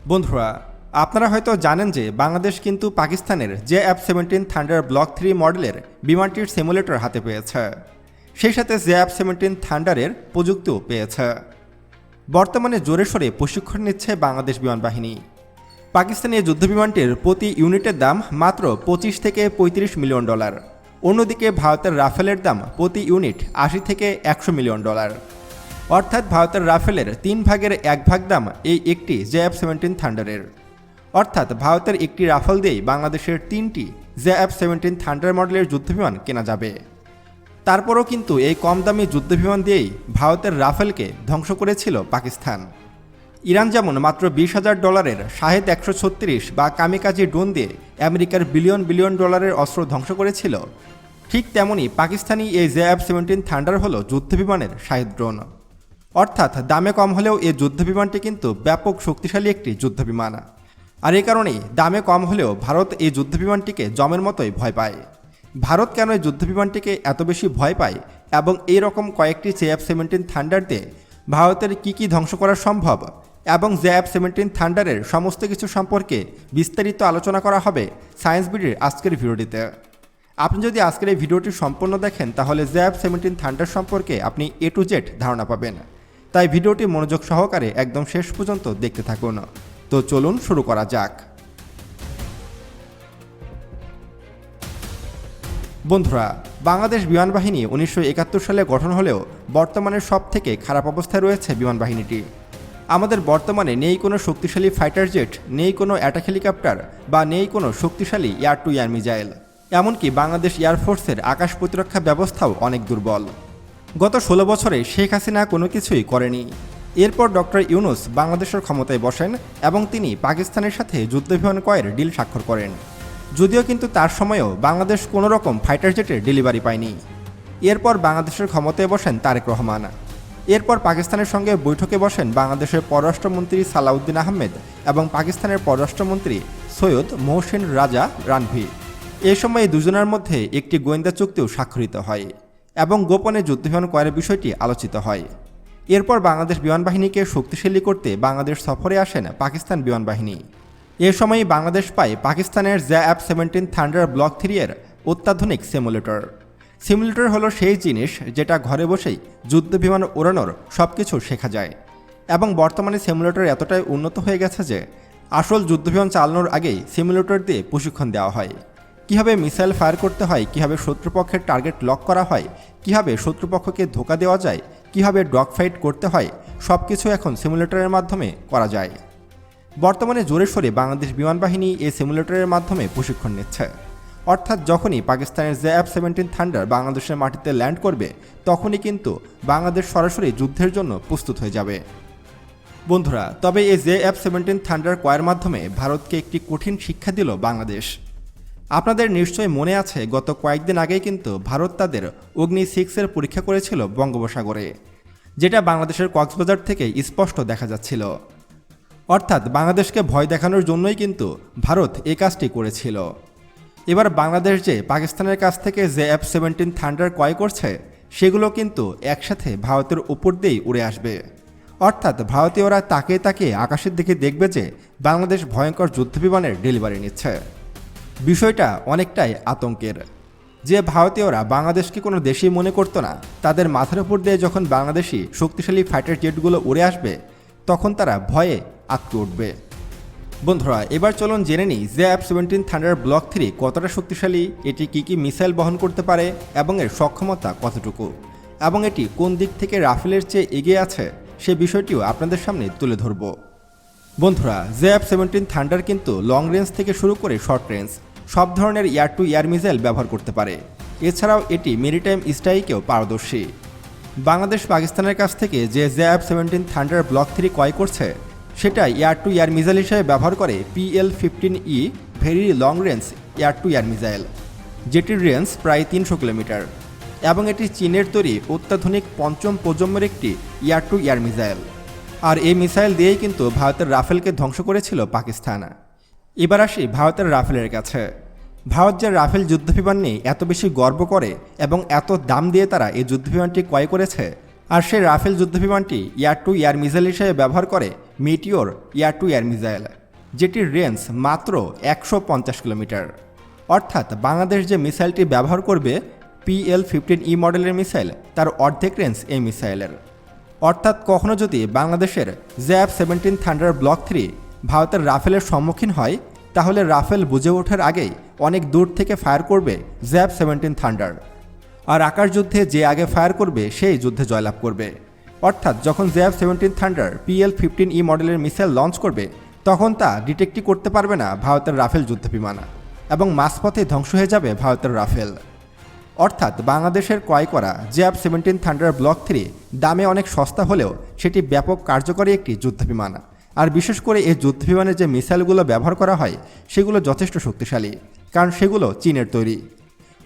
বন্ধুরা, আপনারা হয়তো জানেন যে বাংলাদেশ কিন্তু পাকিস্তানের JF-17 থান্ডার ব্লক 3 মডেলের বিমানটির সিমুলেটর হাতে পেয়েছে। সেই সাথে JF-17 থান্ডারের প্রযুক্তিও পেয়েছে। বর্তমানে জোরে সোরে প্রশিক্ষণ নিচ্ছে বাংলাদেশ বিমান বাহিনী। পাকিস্তানি যুদ্ধবিমানটির প্রতি ইউনিটের দাম মাত্র 25 থেকে 35 মিলিয়ন ডলার। অন্যদিকে ভারতের রাফেলের দাম প্রতি ইউনিট 80 থেকে 100 মিলিয়ন ডলার। অর্থাৎ ভারতের রাফেলের 3 ভাগের 1 ভাগ দাম এই একটি JF-17 থান্ডারের। অর্থাৎ ভারতের একটি রাফেল দিয়েই বাংলাদেশের 3টি JF-17 থান্ডার মডেলের যুদ্ধবিমান কেনা যাবে। তারপরও কিন্তু এই কম দামি যুদ্ধবিমান দিয়েই ভারতের রাফেলকে ধ্বংস করেছিল পাকিস্তান। ইরান যেমন মাত্র $20,000 শাহেদ 136 বা কামিকাজি ড্রোন দিয়ে আমেরিকার বিলিয়ন বিলিয়ন ডলারের অস্ত্র ধ্বংস করেছিল, ঠিক তেমনি পাকিস্তানি এই JF-17 থান্ডার হল যুদ্ধবিমানের শাহেদ ড্রোন। অর্থাৎ দামে কম হলেও এই যুদ্ধবিমানটি কিন্তু ব্যাপক শক্তিশালী একটি যুদ্ধবিমান। আর এই কারণেই দামে কম হলেও ভারত এই যুদ্ধবিমানটিকে জমের মতোই ভয় পায়। ভারত কেন এই যুদ্ধবিমানটিকে এত বেশি ভয় পায় এবং এই রকম কয়েকটি JF-17 থান্ডার দিয়ে ভারতের কি ধ্বংস করা সম্ভব এবং JF-17 থান্ডারের সমস্ত কিছু সম্পর্কে বিস্তারিত আলোচনা করা হবে সায়েন্স বিডির আজকের ভিডিওটিতে। আপনি যদি আজকের এই ভিডিওটি সম্পূর্ণ দেখেন তাহলে JF-17 থান্ডার সম্পর্কে আপনি A to Z ধারণা পাবেন। তাই ভিডিওটি মনোযোগ সহকারে একদম শেষ পর্যন্ত দেখতে থাকুন। তো চলুন শুরু করা যাক। বন্ধুরা, বাংলাদেশ বিমান বাহিনী 1971 সালে গঠন হলেও বর্তমানে সবথেকে খারাপ অবস্থায় রয়েছে বিমান বাহিনীটি। আমাদের বর্তমানে নেই কোনো শক্তিশালী ফাইটার জেট, নেই কোনো অ্যাটাক হেলিকপ্টার বা নেই কোনো শক্তিশালী এয়ার টু এয়ার মিসাইল। এমনকি বাংলাদেশ এয়ারফোর্সের আকাশ প্রতিরক্ষা ব্যবস্থাও অনেক দুর্বল। গত 16 বছরে শেখ হাসিনা কোনো কিছুই করেনি। এরপর ডক্টর ইউনূস বাংলাদেশের ক্ষমতায় বসেন এবং তিনি পাকিস্তানের সাথে যুদ্ধবিমান ক্রয়ের ডিল স্বাক্ষর করেন। যদিও কিন্তু তার সময়েও বাংলাদেশ কোনো রকম ফাইটার জেটের ডেলিভারি পায়নি। এরপর বাংলাদেশের ক্ষমতায় বসেন তারেক রহমান। এরপর পাকিস্তানের সঙ্গে বৈঠকে বসেন বাংলাদেশের পররাষ্ট্রমন্ত্রী সালাউদ্দিন আহমেদ এবং পাকিস্তানের পররাষ্ট্রমন্ত্রী সৈয়দ মহসিন রাজা রানভি। এ সময় দুজনের মধ্যে একটি গোয়েন্দা চুক্তিও স্বাক্ষরিত হয় এবং গোপনে যুদ্ধবিমান ক্রয়ের বিষয়টি আলোচিত হয়। এরপর বাংলাদেশ বিমান বাহিনীকে শক্তিশালী করতে বাংলাদেশ সফরে আসেন পাকিস্তান বিমান বাহিনী। এ সময়ই বাংলাদেশ পায় পাকিস্তানের JF-17 থান্ডার ব্লক 3 এর অত্যাধুনিক সিমুলেটর। সিমুলেটর হলো সেই জিনিস যেটা ঘরে বসেই যুদ্ধবিমান ওড়ানোর সব কিছু শেখা যায় এবং বর্তমানে সিমুলেটর এতটাই উন্নত হয়ে গেছে যে আসল যুদ্ধবিমান চালানোর আগেই সিমুলেটর দিয়ে প্রশিক্ষণ দেওয়া হয়। কীভাবে মিসাইল ফায়ার করতে হয়, কীভাবে শত্রুপক্ষের টার্গেট লক করা হয়, কীভাবে শত্রুপক্ষকে ধোঁকা দেওয়া যায়, কীভাবে ডগ ফাইট করতে হয়, সব কিছু এখন সিমুলেটরের মাধ্যমে করা যায়। বর্তমানে জোরে সোরে বাংলাদেশ বিমান বাহিনী এই সিমুলেটরের মাধ্যমে প্রশিক্ষণ নিচ্ছে। অর্থাৎ যখনই পাকিস্তানের JF-17 থান্ডার বাংলাদেশের মাটিতে ল্যান্ড করবে তখনই কিন্তু বাংলাদেশ সরাসরি যুদ্ধের জন্য প্রস্তুত হয়ে যাবে। বন্ধুরা, তবে এই JF-17 থান্ডার ক্রয়ের মাধ্যমে ভারতকে একটি কঠিন শিক্ষা দিল বাংলাদেশ। আপনাদের নিশ্চয়ই মনে আছে গত কয়েকদিন আগেই কিন্তু ভারত তাদের অগ্নি 6 এর পরীক্ষা করেছিল বঙ্গোপসাগরে, যেটা বাংলাদেশের কক্সবাজার থেকে স্পষ্ট দেখা যাচ্ছিল। অর্থাৎ বাংলাদেশকে ভয় দেখানোর জন্যই কিন্তু ভারত এই কাজটি করেছিল। এবার বাংলাদেশ যে পাকিস্তানের কাছ থেকে JF-17 থান্ডার ক্রয় করছে সেগুলো কিন্তু একসাথে ভারতের উপর দিয়েই উড়ে আসবে। অর্থাৎ ভারতীয়রা তাকিয়ে তাকিয়ে আকাশের দিকে দেখবে যে বাংলাদেশ ভয়ঙ্কর যুদ্ধবিমানের ডেলিভারি নিচ্ছে। বিষয়টা অনেকটাই আতঙ্কের। যে ভারতীয়রা বাংলাদেশকে কোনো দেশই মনে করতো না, তাদের মাথার উপর দিয়ে যখন বাংলাদেশি শক্তিশালী ফাইটার জেটগুলো উড়ে আসবে তখন তারা ভয়ে আঁতকে উঠবে। বন্ধুরা, এবার চলুন জেনে নিই JF-17 থান্ডার ব্লক 3 কতটা শক্তিশালী, এটি কি মিসাইল বহন করতে পারে এবং এর সক্ষমতা কতটুকু, এবং এটি কোন দিক থেকে রাফেলের চেয়ে এগিয়ে আছে সে বিষয়টিও আপনাদের সামনে তুলে ধরব। বন্ধুরা, JF-17 থান্ডার কিন্তু লং রেঞ্জ থেকে শুরু করে শর্ট রেঞ্জ সব ধরনের এয়ার টু এয়ার মিসাইল ব্যবহার করতে পারে। এছাড়াও এটি মেরিটাইম স্ট্রাইকেও পারদর্শী। বাংলাদেশ পাকিস্তানের কাছ থেকে যে JF-17 থান্ডার ব্লক 3 ক্রয় করছে সেটা এয়ার টু এয়ার মিসাইল হিসেবে ব্যবহার করে PL-15E very long range air to air missile, যেটির রেঞ্জ প্রায় 300 কিলোমিটার এবং এটি চীনের তৈরি অত্যাধুনিক পঞ্চম প্রজন্মের একটি এয়ার টু এয়ার মিসাইল। আর এই মিসাইল দিয়েই কিন্তু ভারতের রাফেলকে ধ্বংস করেছিল পাকিস্তান। এবার আসি ভারতের রাফেলের কাছে। ভারত যে রাফেল যুদ্ধবিমান নিয়ে এত বেশি গর্ব করে এবং এত দাম দিয়ে তারা এই যুদ্ধবিমানটি ক্রয় করেছে, আর সেই রাফেল যুদ্ধবিমানটি এয়ার টু এয়ার মিসাইল হিসেবে ব্যবহার করে Meteor air to air missile, যেটির রেঞ্জ মাত্র 150 কিলোমিটার। অর্থাৎ বাংলাদেশ যে মিসাইলটি ব্যবহার করবে PL-15E মডেলের মিসাইল, তার অর্ধেক রেঞ্জ এই মিসাইলের। অর্থাৎ কখনো যদি বাংলাদেশের ZF-17 থান্ডার ব্লক 3 ভারতের রাফেলের সম্মুখীন হয়, তাহলে রাফেল বুঝে ওঠার আগেই অনেক দূর থেকে ফায়ার করবে ZF-17 থান্ডার। আর আকাশ যুদ্ধে যে আগে ফায়ার করবে সেই যুদ্ধে জয়লাভ করবে। অর্থাৎ যখন ZF-17 থান্ডার PL-15E মডেলের মিসাইল লঞ্চ করবে, তখন তা ডিটেক্টই করতে পারবে না ভারতের রাফেল যুদ্ধবিমান, এবং মাঝপথে ধ্বংস হয়ে যাবে ভারতের রাফেল। অর্থাৎ বাংলাদেশের ক্রয় করা ZF-17 থান্ডার ব্লক 3 দামে অনেক সস্তা হলেও সেটি ব্যাপক কার্যকরী একটি যুদ্ধবিমান। আর বিশেষ করে এই যুদ্ধবিমানে যে মিসাইলগুলো ব্যবহার করা হয় সেগুলো যথেষ্ট শক্তিশালী, কারণ সেগুলো চীনের তৈরি।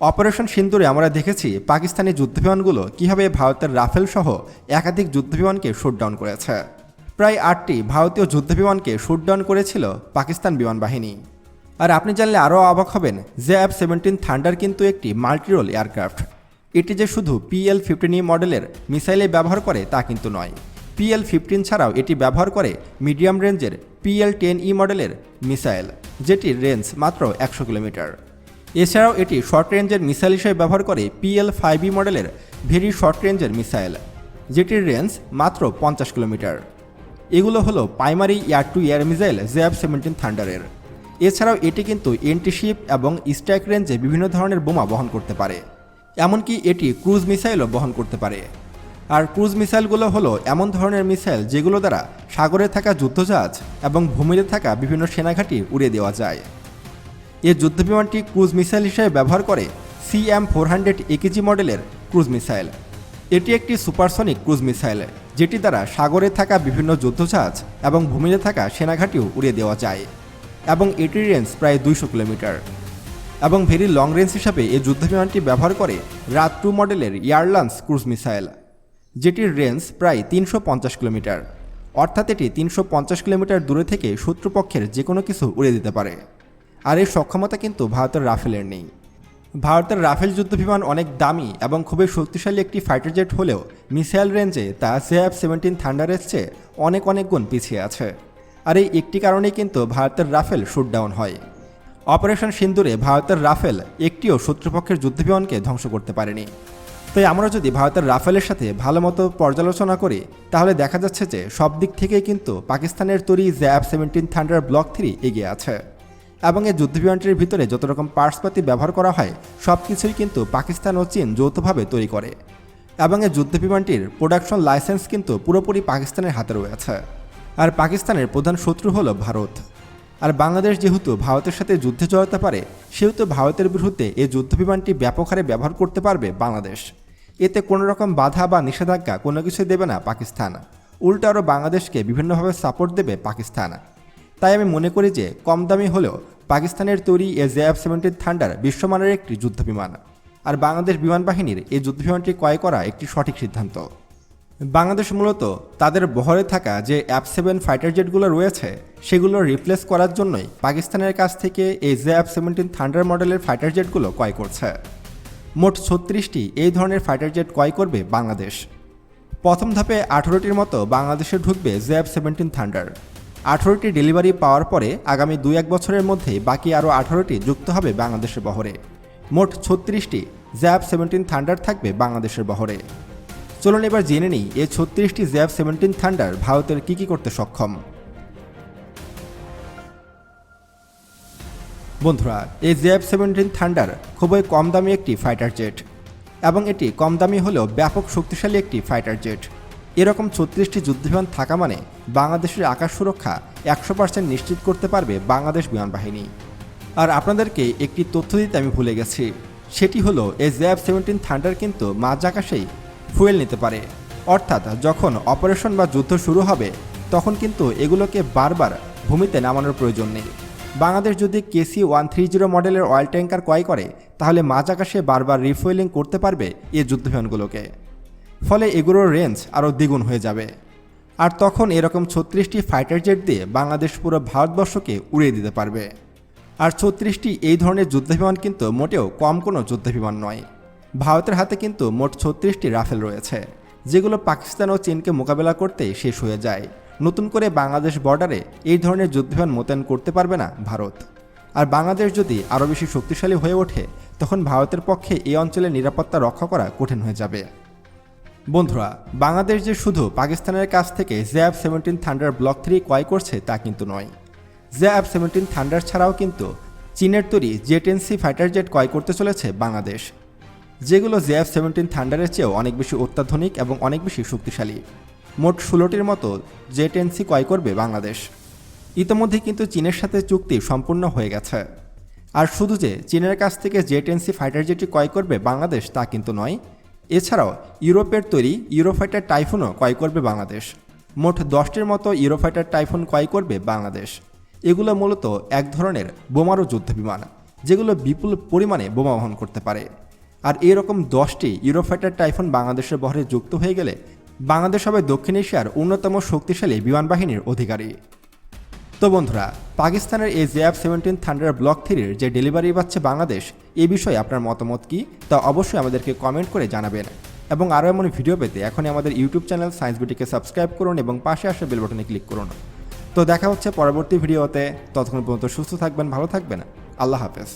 অপারেশন সিন্দুরে আমরা দেখেছি পাকিস্তানি যুদ্ধবিমানগুলো কীভাবে ভারতের রাফেল সহ একাধিক যুদ্ধবিমানকে শুটডাউন করেছে। প্রায় 8টি ভারতীয় যুদ্ধবিমানকে শুটডাউন করেছিল পাকিস্তান বিমান বাহিনী। আর আপনি জানলে আরও অবাক হবেন, ZF-17 থান্ডার কিন্তু একটি মাল্টিরোল এয়ারক্রাফট। এটি যে শুধু PL-15E মডেলের মিসাইলে ব্যবহার করে তা কিন্তু নয়। PL-15 ছাড়াও এটি ব্যবহার করে মিডিয়াম রেঞ্জের PL-10E মডেলের মিসাইল, যেটির রেঞ্জ মাত্র 100 কিলোমিটার। এছাড়াও এটি শর্ট রেঞ্জের মিসাইল হিসেবে ব্যবহার করে PL-5E মডেলের ভেরি শর্ট রেঞ্জের মিসাইল, যেটির রেঞ্জ মাত্র 50 কিলোমিটার। এগুলো হলো primary air to air missile ZF-17 থান্ডারের। এছাড়াও এটি কিন্তু এন্টিশিপ এবং স্ট্রাইক রেঞ্জে বিভিন্ন ধরনের বোমা বহন করতে পারে। এমনকি এটি ক্রুজ মিসাইলও বহন করতে পারে। আর ক্রুজ মিসাইলগুলো হলো এমন ধরনের মিসাইল যেগুলো দ্বারা সাগরে থাকা যুদ্ধজাহাজ এবং ভূমিতে থাকা বিভিন্ন সেনাঘাঁটি উড়িয়ে দেওয়া যায়। এই যুদ্ধবিমানটি ক্রুজ মিসাইল হিসেবে ব্যবহার করে CM-400 AKG মডেলের ক্রুজ মিসাইল। এটি একটি সুপারসনিক ক্রুজ মিসাইল, যেটি দ্বারা সাগরে থাকা বিভিন্ন যুদ্ধজাহাজ এবং ভূমিতে থাকা সেনাঘাঁটিও উড়িয়ে দেওয়া যায়, এবং এটির রেঞ্জ প্রায় 200 কিলোমিটার। এবং ভেরি লং রেঞ্জ হিসাবে এই যুদ্ধবিমানটি ব্যবহার করে রাত 2 মডেলের এয়ারলান্স ক্রুজ মিসাইল, যেটির রেঞ্জ প্রায় 350 কিলোমিটার। অর্থাৎ এটি 350 কিলোমিটার দূরে থেকে শত্রুপক্ষের যে কোনো কিছু উড়িয়ে দিতে পারে। আর এই সক্ষমতা কিন্তু ভারতের রাফেলের নেই। ভারতের রাফেল যুদ্ধবিমান অনেক দামি এবং খুবই শক্তিশালী একটি ফাইটার জেট হলেও মিসাইল রেঞ্জে তা ZF-17 থান্ডারের চেয়ে অনেক গুণ পিছিয়ে আছে। আর এই একটি কারণেই কিন্তু ভারতের রাফেল শুটডাউন হয়। অপারেশন সিন্দুরে ভারতের রাফেল একটিও শত্রুপক্ষের যুদ্ধবিমানকে ধ্বংস করতে পারেনি। তাই আমরা যদি ভারতের রাফেলের সাথে ভালো মতো পর্যালোচনা করি, তাহলে দেখা যাচ্ছে যে সব দিক থেকেই কিন্তু পাকিস্তানের তৈরি ZF-17 থান্ডার ব্লক 3 এগিয়ে আছে। এবং এই যুদ্ধবিমানটির ভিতরে যত রকম পার্টসপাতি ব্যবহার করা হয় সব কিছুই কিন্তু পাকিস্তান ও চীন যৌথভাবে তৈরি করে। এবং এই যুদ্ধবিমানটির প্রোডাকশন লাইসেন্স কিন্তু পুরোপুরি পাকিস্তানের হাতে রয়েছে। আর পাকিস্তানের প্রধান শত্রু হলো ভারত। আর বাংলাদেশ যেহেতু ভারতের সাথে যুদ্ধে জড়াতে পারে, সেহেতু ভারতের বিরুদ্ধে এই যুদ্ধবিমানটি ব্যাপক হারে ব্যবহার করতে পারবে বাংলাদেশ। এতে কোনো রকম বাধা বা নিষেধাজ্ঞা কোনো কিছুই দেবে না পাকিস্তান, উল্টো আরও বাংলাদেশকে বিভিন্নভাবে সাপোর্ট দেবে পাকিস্তান। তাই আমি মনে করি যে কম দামি হলেও পাকিস্তানের তৈরি এই ZF-17 থান্ডার বিশ্বমানের একটি যুদ্ধবিমান। আর বাংলাদেশ বিমান বাহিনীর এই যুদ্ধবিমানটি ক্রয় করা একটি সঠিক সিদ্ধান্ত। বাংলাদেশ মূলত তাদের বহরে থাকা যে F-7 ফাইটার জেটগুলো রয়েছে সেগুলো রিপ্লেস করার জন্যই পাকিস্তানের কাছ থেকে এই ZF-17 থান্ডার মডেলের ফাইটার জেটগুলো ক্রয় করছে। মোট 36টি এই ধরনের ফাইটার জেট ক্রয় করবে বাংলাদেশ। প্রথম ধাপে 18টির মতো বাংলাদেশে ঢুকবে ZF-17 থান্ডার। 18টি ডেলিভারি পাওয়ার পরে আগামী 2-1 বছরের মধ্যেই বাকি আরও 18টি যুক্ত হবে বাংলাদেশের বহরে। মোট 36টি ZF-17 থান্ডার থাকবে বাংলাদেশের বহরে। চলুন এবার জেনে নিই এই 36টি ZF-17 থান্ডার ভারতের কী করতে সক্ষম। বন্ধুরা, এই ZF-17 থান্ডার খুবই কম দামি একটি ফাইটার জেট, এবং এটি কম দামি হলেও ব্যাপক শক্তিশালী একটি ফাইটার জেট। এরকম 36টি যুদ্ধবিমান থাকা মানে বাংলাদেশের আকাশ সুরক্ষা 100% নিশ্চিত করতে পারবে বাংলাদেশ বিমান বাহিনী। আর আপনাদেরকে একটি তথ্য দিতে আমি ভুলে গেছি, সেটি হলো এই ZF-17 থান্ডার কিন্তু মাঝ আকাশেই ফুয়েল নিতে পারে। অর্থাৎ যখন অপারেশন বা যুদ্ধ শুরু হবে তখন কিন্তু এগুলোকে বারবার ভূমিতে নামানোর প্রয়োজন নেই। বাংলাদেশ যদি KC-130 মডেলের অয়েল ট্যাঙ্কার ক্রয় করে তাহলে মাঝ আকাশে বারবার রিফুয়েলিং করতে পারবে এই যুদ্ধবিমানগুলোকে। ফলে এগুলোর রেঞ্জ আরও দ্বিগুণ হয়ে যাবে। আর তখন এরকম 36টি ফাইটার জেট দিয়ে বাংলাদেশ পুরো ভারতবর্ষকে উড়িয়ে দিতে পারবে। আর 36টি এই ধরনের যুদ্ধবিমান কিন্তু মোটেও কম কোনো যুদ্ধবিমান নয়। ভারতের হাতে কিন্তু মোট 36টি রাফেল রয়েছে, যেগুলো পাকিস্তান ও চীনকে মোকাবেলা করতে শেষ হয়ে যায়। নতুন করে বাংলাদেশ বর্ডারে এই ধরনের যুদ্ধবিমান মোতায়েন করতে পারবে না ভারত। আর বাংলাদেশ যদি আরও বেশি শক্তিশালী হয়ে ওঠে তখন ভারতের পক্ষে এই অঞ্চলের নিরাপত্তা রক্ষা করা কঠিন হয়ে যাবে। বন্ধুরা, বাংলাদেশ যে শুধু পাকিস্তানের কাছ থেকে JF-17 থান্ডার ব্লক 3 ক্রয় করছে তা কিন্তু নয়। JF-17 থান্ডার ছাড়াও কিন্তু চীনের তৈরি J-10C ফাইটার জেট ক্রয় করতে চলেছে বাংলাদেশ, যেগুলো JF-17 থান্ডারের চেয়েও অনেক বেশি অত্যাধুনিক এবং অনেক বেশি শক্তিশালী। মোট 16টির মতো J-10C ক্রয় করবে বাংলাদেশ। ইতোমধ্যে কিন্তু চীনের সাথে চুক্তি সম্পূর্ণ হয়ে গেছে। আর শুধু যে চীনের কাছ থেকে J-10C ফাইটার জেটটি ক্রয় করবে বাংলাদেশ তা কিন্তু নয়, এছাড়াও ইউরোপের তৈরি ইউরোফাইটার টাইফুনও ক্রয় করবে বাংলাদেশ। মোট 10টির মতো ইউরোফাইটার টাইফুন ক্রয় করবে বাংলাদেশ। এগুলো মূলত এক ধরনের বোমারু যুদ্ধবিমান, যেগুলো বিপুল পরিমাণে বোমা বহন করতে পারে। আর এরকম 10টি ইউরোফাইটার টাইফুন বাংলাদেশের বহরে যুক্ত হয়ে গেলে বাংলাদেশ হবে দক্ষিণ এশিয়ার অন্যতম শক্তিশালী বিমান বাহিনীর অধিকারী। তো বন্ধুরা, পাকিস্তানের এই JF-17 থান্ডার ব্লক 3-র যে ডেলিভারি পাচ্ছে বাংলাদেশ, এ বিষয়ে আপনার মতামত কী তা অবশ্যই আমাদেরকে কমেন্ট করে জানাবেন। এবং আরও এমন ভিডিও পেতে এখনই আমাদের ইউটিউব চ্যানেল সায়েন্স বিটিকে সাবস্ক্রাইব করুন এবং পাশে আসা বেল বাটনে ক্লিক করুন। তো দেখা হচ্ছে পরবর্তী ভিডিওতে। ততক্ষণ পর্যন্ত সুস্থ থাকবেন, ভালো থাকবেন। আল্লাহ হাফেজ।